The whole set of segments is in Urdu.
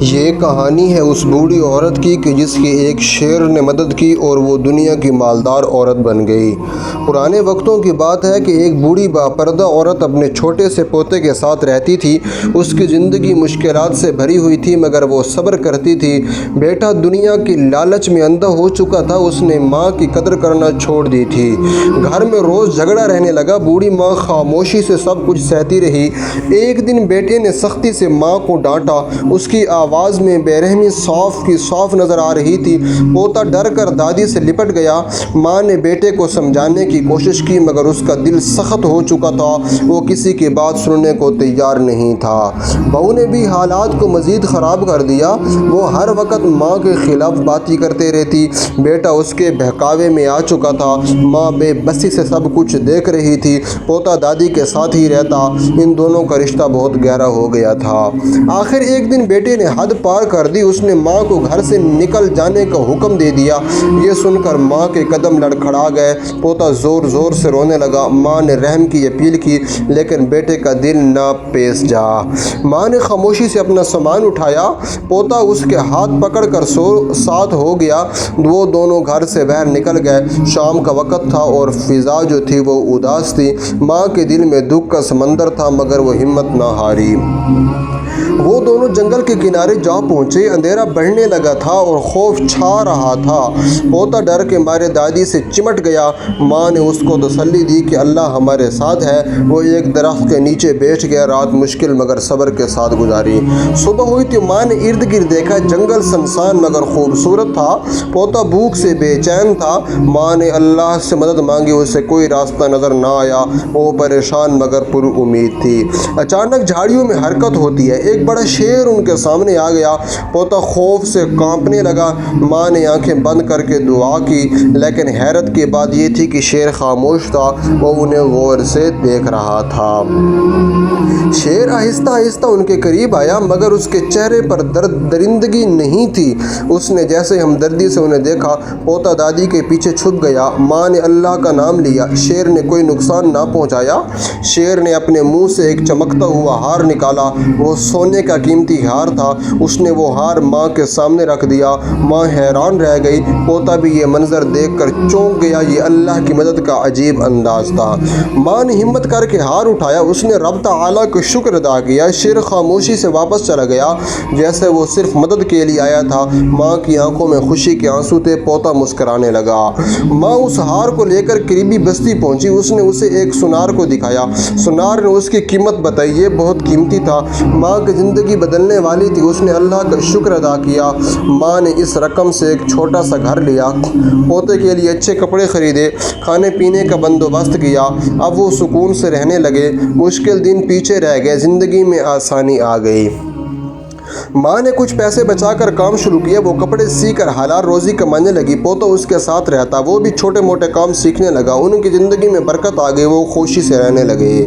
یہ کہانی ہے اس بوڑھی عورت کی کہ جس کی ایک شیر نے مدد کی اور وہ دنیا کی مالدار عورت بن گئی۔ پرانے وقتوں کی بات ہے کہ ایک بوڑھی باپردہ عورت اپنے چھوٹے سے پوتے کے ساتھ رہتی تھی۔ اس کی زندگی مشکلات سے بھری ہوئی تھی مگر وہ صبر کرتی تھی۔ بیٹا دنیا کی لالچ میں اندھا ہو چکا تھا، اس نے ماں کی قدر کرنا چھوڑ دی تھی۔ گھر میں روز جھگڑا رہنے لگا، بوڑھی ماں خاموشی سے سب کچھ سہتی رہی۔ ایک دن بیٹے نے سختی سے ماں کو ڈانٹا، اس کی آواز میں بے رحمی صاف کی صاف نظر آ رہی تھی۔ پوتا ڈر کر دادی سے لپٹ گیا۔ ماں نے بیٹے کو سمجھانے کی کوشش کی مگر اس کا دل سخت ہو چکا تھا، وہ کسی کی بات سننے کو تیار نہیں تھا۔ بہو نے بھی حالات کو مزید خراب کر دیا، وہ ہر وقت ماں کے خلاف باتیں کرتے رہتی۔ بیٹا اس کے بہکاوے میں آ چکا تھا، ماں بے بسی سے سب کچھ دیکھ رہی تھی، پوتا دادی کے ساتھ ہی رہتا۔ ان دونوں کا رشتہ بہت گہرا ہو گیا تھا۔ آخر ایک دن بیٹے نے حد پار کر دی، اس نے ماں کو گھر سے نکل جانے کا حکم دے دیا۔ یہ سن کر ماں کے قدم لڑکھڑا گئے، پوتا زور زور سے رونے لگا۔ ماں نے رحم کی اپیل کی لیکن بیٹے کا دل نہ پیس جا۔ ماں نے خاموشی سے اپنا سامان اٹھایا، پوتا اس کے ہاتھ پکڑ کر ساتھ ہو گیا۔ وہ دونوں گھر سے باہر نکل گئے۔ شام کا وقت تھا اور فضا جو تھی وہ اداس تھی۔ ماں کے دل میں دکھ کا سمندر تھا مگر وہ ہمت نہ ہاری۔ وہ دونوں جنگل کے کنارے جا پہنچے۔ اندھیرا بڑھنے لگا تھا اور خوف چھا رہا تھا۔ پوتا ڈر کے مارے دادی سے چمٹ گیا۔ ماں نے اس کو تسلی دی کہ اللہ ہمارے ساتھ ہے۔ وہ ایک درخت کے نیچے بیٹھ گیا۔ رات مشکل مگر صبر کے ساتھ گزاری۔ صبح ہوئی تو ماں نے ارد گرد دیکھا، جنگل سنسان مگر خوبصورت تھا۔ پوتا بھوک سے بے چین تھا۔ ماں نے اللہ سے مدد مانگی، اسے کوئی راستہ نظر نہ آیا۔ وہ پریشان مگر پر امید تھی۔ اچانک جھاڑیوں میں حرکت ہوتی ہے، ایک بڑا شیر ان کے سامنے آ گیا۔ پوتا خوف سے کانپنے لگا۔ ماں نے آنکھیں بند کر کے دعا کی لیکن حیرت کی بات یہ تھی کہ شیر خاموش تھا، وہ انہیں غور سے دیکھ رہا تھا۔ شیر آہستہ آہستہ ان کے قریب آیا مگر اس کے چہرے پر درندگی نہیں تھی۔ اس نے جیسے ہمدردی سے انہیں دیکھا، پوتا دادی کے پیچھے چھپ گیا۔ ماں نے اللہ کا نام لیا، شیر نے کوئی نقصان نہ پہنچایا۔ شیر نے اپنے منہ سے ایک چمکتا ہوا ہار نکالا، وہ سونے کا قیمتی ہار تھا۔ اس نے وہ ہار ماں کے سامنے رکھ دیا۔ ماں حیران رہ گئی، پوتا بھی یہ منظر دیکھ کر چونک گیا۔ یہ اللہ کی مدد کا عجیب انداز تھا۔ ماں نے ہمت کر کے ہار اٹھایا، اس نے رب تعالیٰ کا شکر ادا کیا۔ شیر خاموشی سے واپس چلا گیا جیسے وہ صرف مدد کے لیے آیا تھا۔ ماں کی آنکھوں میں خوشی کے آنسو تھے، پوتا مسکرانے لگا۔ ماں اس ہار کو لے کر قریبی بستی پہنچی، اس نے اسے ایک سونار کو دکھایا۔ سونار نے اس کی قیمت بتائی، یہ بہت قیمتی تھا، ماں کی زندگی بدلنے والی تھی۔ اس نے اللہ کا شکر ادا کیا۔ ماں نے اس رقم سے ایک چھوٹا سا گھر لیا، پوتے کے لیے اچھے کپڑے خریدے، کھانے پینے کا بندوبست کیا۔ اب وہ سکون سے رہنے لگے، مشکل دن پیچھے رہ گئے، زندگی میں آسانی آ گئی۔ ماں نے کچھ پیسے بچا کر کام شروع کیا، وہ کپڑے سی کر حلال روزی کمانے لگی۔ پوتا اس کے ساتھ رہتا، وہ بھی چھوٹے موٹے کام سیکھنے لگا۔ ان کی زندگی میں برکت آ گئی، وہ خوشی سے رہنے لگے۔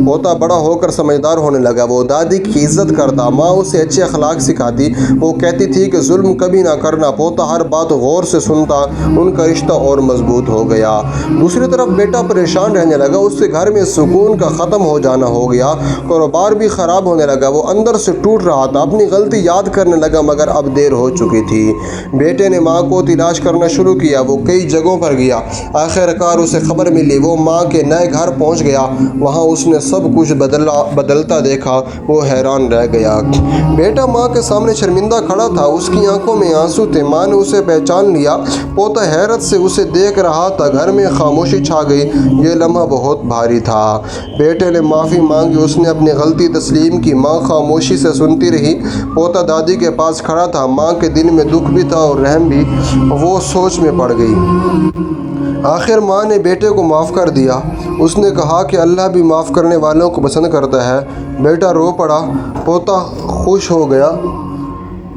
پوتا بڑا ہو کر سمجھدار ہونے لگا، وہ دادی کی عزت کرتا، ماں اسے اچھے اخلاق سکھاتی، وہ کہتی تھی کہ ظلم کبھی نہ کرنا۔ پوتا ہر بات غور سے سنتا، ان کا رشتہ اور مضبوط ہو گیا۔ دوسری طرف بیٹا پریشان رہنے لگا، اس کے گھر میں سکون کا ختم ہو جانا ہو گیا، کاروبار بھی خراب ہونے لگا، وہ اندر سے ٹوٹ رہا تھا، اپنی غلطی یاد کرنے لگا مگر اب دیر ہو چکی تھی۔ بیٹے نے ماں کو تلاش کرنا شروع کیا، وہ کئی جگہوں پر گیا، آخر کار اسے خبر ملی، وہ ماں کے نئے گھر پہنچ گیا۔ وہاں اس نے سب کچھ بدلتا دیکھا، وہ حیران رہ گیا۔ بیٹا ماں کے سامنے شرمندہ کھڑا تھا، اس کی آنکھوں میں آنسو تھے۔ ماں نے اسے پہچان لیا، پوتا حیرت سے اسے دیکھ رہا تھا، گھر میں خاموشی چھا گئی۔ یہ لمحہ بہت بھاری تھا۔ بیٹے نے معافی مانگی، اس نے اپنی غلطی تسلیم کی۔ ماں خاموشی سے سنتی رہی، پوتا دادی کے پاس کھڑا تھا، ماں کے دل میں دکھ بھی تھا اور رحم بھی۔ وہ سوچ میں پڑ گئی۔ آخر ماں نے بیٹے کو معاف کر دیا، اس نے کہا کہ اللہ بھی معاف کرنے والوں کو پسند کرتا ہے۔ بیٹا رو پڑا، پوتا خوش ہو گیا،